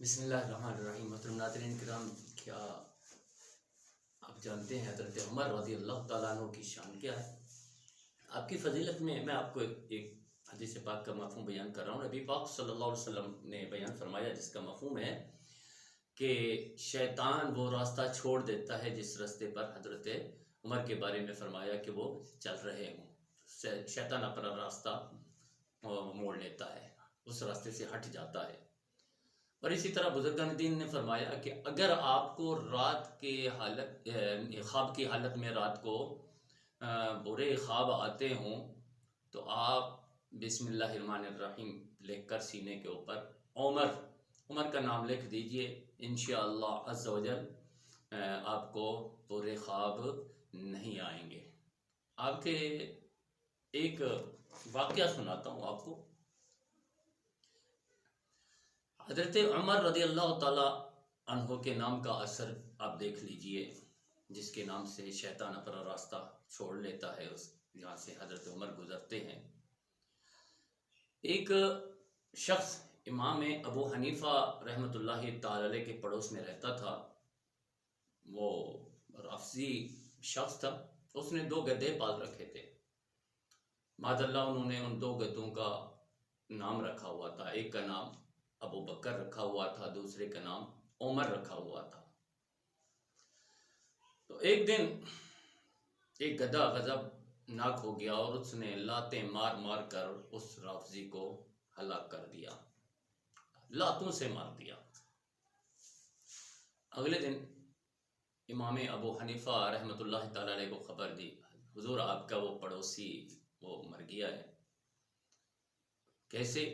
बिस्मिल्लाहिर्रहमानिर्रहीम। मोहतरम नाज़रीन किराम, क्या आप जानते हैं हज़रत उमर रज़ियल्लाहु तआला अन्हु की शान क्या है? आपकी फ़जीलत में मैं आपको एक हदीस पाक का मफ़हूम बयान कर रहा हूँ। नबी पाक सल्लल्लाहु अलैहि वसल्लम ने बयान फरमाया, जिसका मफ़हूम है कि शैतान वो रास्ता छोड़ देता है जिस रास्ते पर हज़रत उमर के बारे में फरमाया कि वो चल रहे हों। शैतान अपना रास्ता मोड़ लेता है, उस रास्ते से हट जाता है। और इसी तरह बुजुर्गान दीन ने फरमाया कि अगर आपको रात के ख्वाब की हालत में रात को बुरे ख्वाब आते हों तो आप बिस्मिल्लाहिर्रहमानिर्रहीम लिख कर सीने के ऊपर उमर का नाम लिख दीजिए। इंशाअल्लाह अज़्ज़ व जल आपको बुरे ख्वाब नहीं आएंगे। आपके एक वाक़या सुनाता हूँ आपको। हज़रत उमर रज़ियल्लाहु तआला अन्हु के नाम का असर आप देख लीजिए, जिसके नाम से शैतान अपना रास्ता छोड़ लेता है, उस जहाँ से हज़रत उमर गुज़रते हैं। एक शख्स इमाम अबू हनीफ़ा रहमतुल्लाहि तआला अलैह के पड़ोस में रहता था। वो राफ़ज़ी शख्स था। उसने 2 गधे पाल रखे थे। माज़अल्लाह उन्होंने उन 2 गधों का नाम रखा हुआ था। एक का नाम अबू बकर रखा हुआ था, दूसरे का नाम उमर रखा हुआ था। तो एक दिन एक गधा गज़बनाक हो गया और उसने लातें मार मार कर उस राफ़ज़ी को हलाक कर दिया, लातों से मार दिया। अगले दिन इमाम अबू हनीफ़ा रहमतुल्लाहि तआला अलैह को खबर दी, हुज़ूर आपका वो पड़ोसी वो मर गया है। कैसे?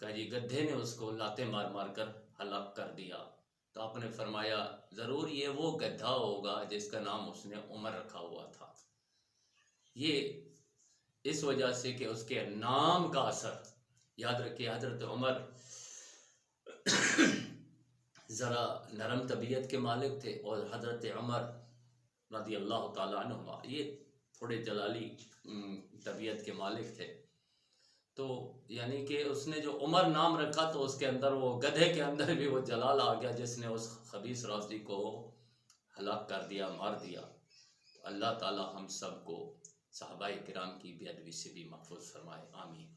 कहा जी गधे ने उसको लाते मार मार कर हलाक कर दिया। तो आपने फरमाया ज़रूर ये वो गधा होगा जिसका नाम उसने उमर रखा हुआ था। ये इस वजह से कि उसके नाम का असर। याद रखिए, हज़रत उमर ज़रा नरम तबीयत के मालिक थे और हज़रत उमर रज़ियल्लाहु तआला अन्हु ये थोड़े जलाली तबीयत के मालिक थे। तो यानी कि उसने जो उमर नाम रखा तो उसके अंदर वो गधे के अंदर भी वो जलाल आ गया, जिसने उस खबीस राफ़ज़ी को हलाक कर दिया, मार दिया। तो अल्लाह ताला हम सब को सहाबाए किराम की बेअदबी से भी महफूज फरमाए। आमीन।